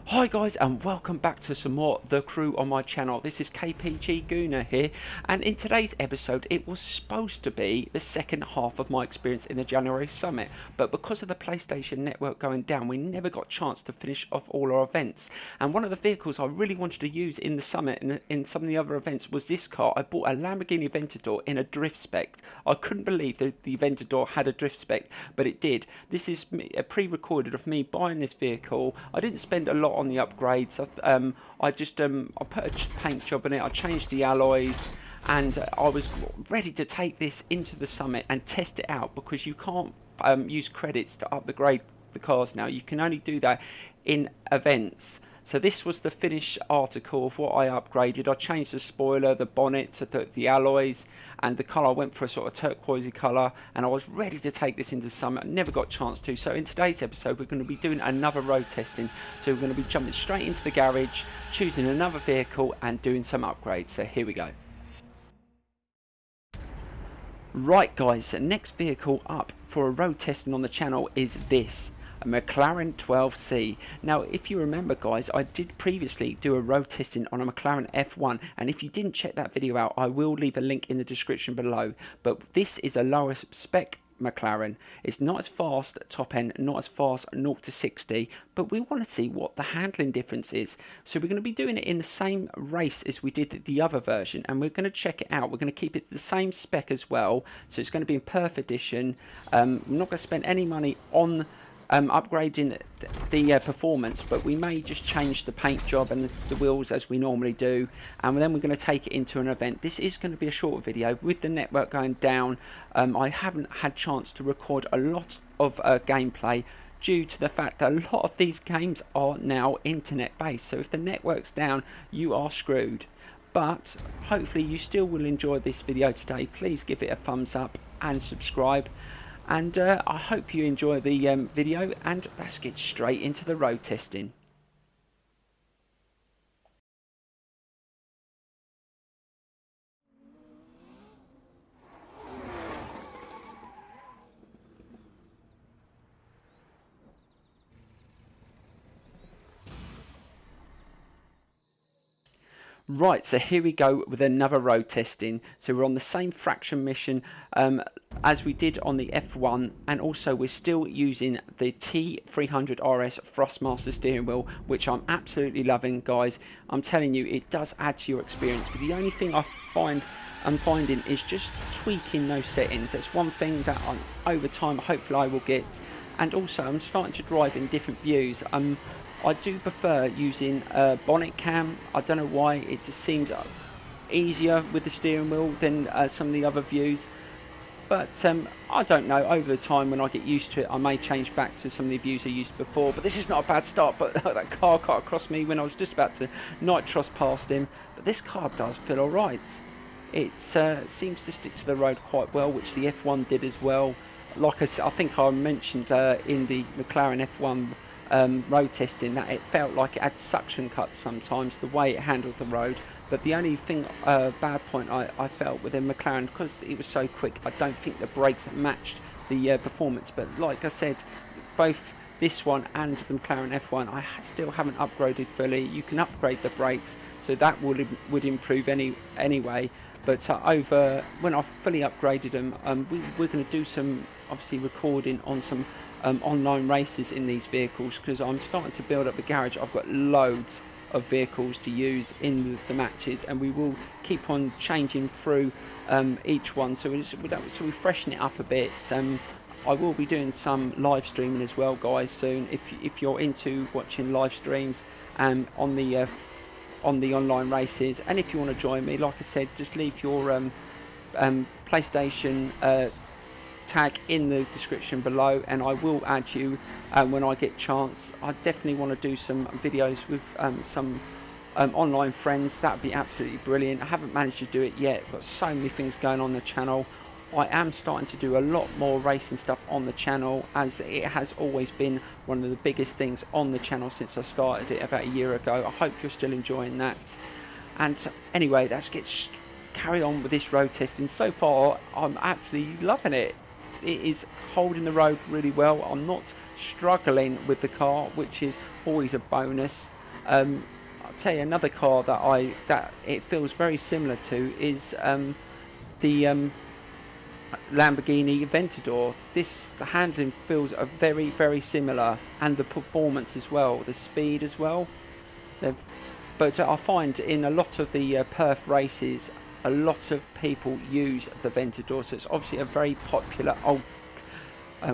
Hi guys, and welcome back to some more The Crew on my channel. This is KPG-GOONER here, and in today's episode it was supposed to be the second half of my experience in the January Summit, but because of the PlayStation Network going down we never got a chance to finish off all our events. And one of the vehicles I really wanted to use in the Summit and in some of the other events was this car. I bought a Lamborghini Aventador in a drift spec. I couldn't believe that the Aventador had a drift spec, but it did. This is a pre-recorded of me buying this vehicle. I didn't spend a lot on the upgrades. I put a paint job in it, I changed the alloys, and I was ready to take this into the Summit and test it out, because you can't use credits to upgrade the cars now. You can only do that in events. So this was the finished article of what I upgraded. I changed the spoiler, the bonnet, the alloys, and the colour. I went for a sort of turquoisey colour, and I was ready to take this into Summit. I never got a chance to. So in today's episode we're going to be doing another road testing. So we're going to be jumping straight into the garage, choosing another vehicle and doing some upgrades. So here we go. Right guys, so next vehicle up for a road testing on the channel is this. A MCLAREN 12C. Now if you remember guys, I did previously do a road testing on a McLaren F1, and if you didn't check that video out I will leave a link in the description below. But this is a lower spec McLaren. It's not as fast top end, not as fast 0 to 60, but we want to see what the handling difference is. So we're going to be doing it in the same race as we did the other version, and we're going to check it out. We're going to keep it the same spec as well, so it's going to be in Perf edition. I'm not going to spend any money on upgrading the performance, but we may just change the paint job and the wheels as we normally do, and then we're going to take it into an event. This is going to be a short video. With the network going down, I haven't had chance to record a lot of gameplay due to the fact that a lot of these games are now internet based, so if the network's down you are screwed. But hopefully you still will enjoy this video today. Please give it a thumbs up and subscribe. And I hope you enjoy the video, and let's get straight into the road testing. Right, so here we go with another road testing. So we're on the same fraction mission as we did on the F1, and also we're still using the T300 RS Thrustmaster steering wheel, which I'm absolutely loving guys. I'm telling you, it does add to your experience, but the only thing I'm finding is just tweaking those settings. That's one thing that over time hopefully I will get. And also I'm starting to drive in different views. I do prefer using bonnet cam. I don't know why, it just seems easier with the steering wheel than some of the other views. But I don't know, over the time when I get used to it I may change back to some of the views I used before. But this is not a bad start, but that car cut across me when I was just about to nitros past him. But this car does feel alright. It seems to stick to the road quite well, which the F1 did as well. Like I think I mentioned in the McLaren F1 road testing, that it felt like it had suction cups sometimes, the way it handled the road. But the only thing bad point I felt with the McLaren, because it was so quick, I don't think the brakes matched the performance. But like I said, both this one and the McLaren F1 I still haven't upgraded fully. You can upgrade the brakes, so that would improve anyway. But over when I've fully upgraded them, we're going to do some obviously recording on some online races in these vehicles, because I'm starting to build up the garage. I've got loads of vehicles to use in the matches, and we will keep on changing through each one, so we freshen it up a bit. I will be doing some live streaming as well guys soon, if you're into watching live streams on the online races. And if you want to join me, like I said, just leave your PlayStation tag in the description below, and I will add you when I get chance. I definitely want to do some videos with some online friends. That would be absolutely brilliant. I haven't managed to do it yet, got so many things going on the channel. I am starting to do a lot more racing stuff on the channel, as it has always been one of the biggest things on the channel since I started it about a year ago. I hope you're still enjoying that. And anyway, let's carry on with this road testing. So far I'm absolutely loving it. It is holding the road really well. I'm not struggling with the car, which is always a bonus. I'll tell you another car that it feels very similar to is the Lamborghini Aventador. The handling feels very similar, and the performance as well, the speed as well. But I find in a lot of the Perth races, a lot of people use the Aventador, so it's obviously a very popular. Oh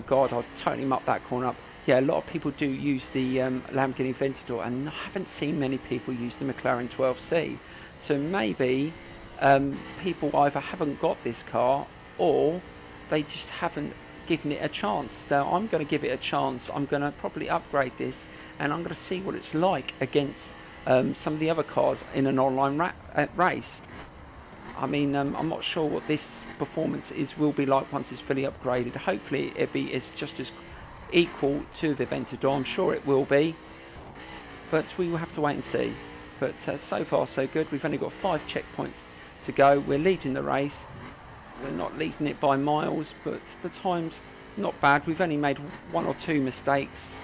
god, I'll totally muck that corner up. Yeah, a lot of people do use the Lamborghini Aventador, and I haven't seen many people use the McLaren 12C. So maybe people either haven't got this car, or they just haven't given it a chance. So I'm going to give it a chance. I'm going to probably upgrade this, and I'm going to see what it's like against some of the other cars in an online race. I mean, I'm not sure what this performance will be like once it's fully upgraded. Hopefully it's just as equal to the Aventador. I'm sure it will be, but we will have to wait and see. But so far so good. We've only got 5 checkpoints to go. We're leading the race. We're not leading it by miles, but the time's not bad. We've only made 1 or 2 mistakes,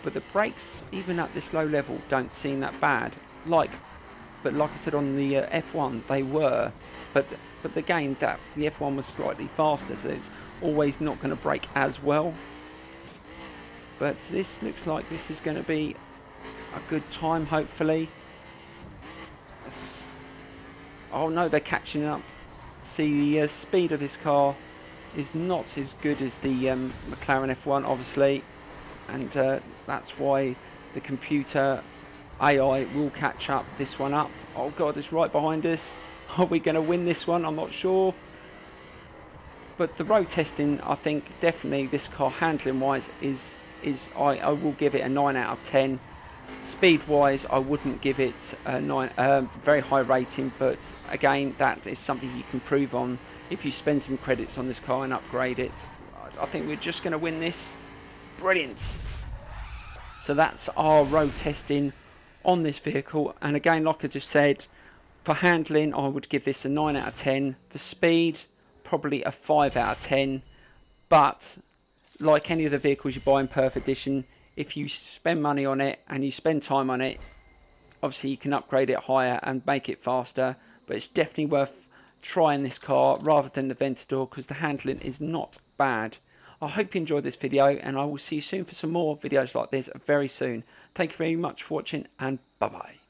but the brakes, even at this low level, don't seem that bad. But like I said on the F1, they were. But again, the F1 was slightly faster, so it's always not going to brake as well. But this looks like this is going to be a good time, hopefully. Oh no, they're catching up. See, the speed of this car is not as good as the McLaren F1, obviously, and that's why the computer AI will catch this one up. Oh god, it's right behind us. Are we going to win this one? I'm not sure. But the road testing, I think definitely this car handling wise I will give it a 9 out of 10. Speed wise, I wouldn't give it a 9, very high rating, but again, that is something you can prove on if you spend some credits on this car and upgrade it. I think we're just going to win this. Brilliant. So that's our road testing on this vehicle, and again, like I just said, for handling I would give this a 9 out of 10. For speed, probably a 5 out of 10. But like any of the vehicles you buy in Perth Edition, if you spend money on it and you spend time on it, obviously you can upgrade it higher and make it faster. But it's definitely worth trying this car rather than the Aventador, because the handling is not bad. I hope you enjoyed this video, and I will see you soon for some more videos like this very soon. Thank you very much for watching, and bye bye.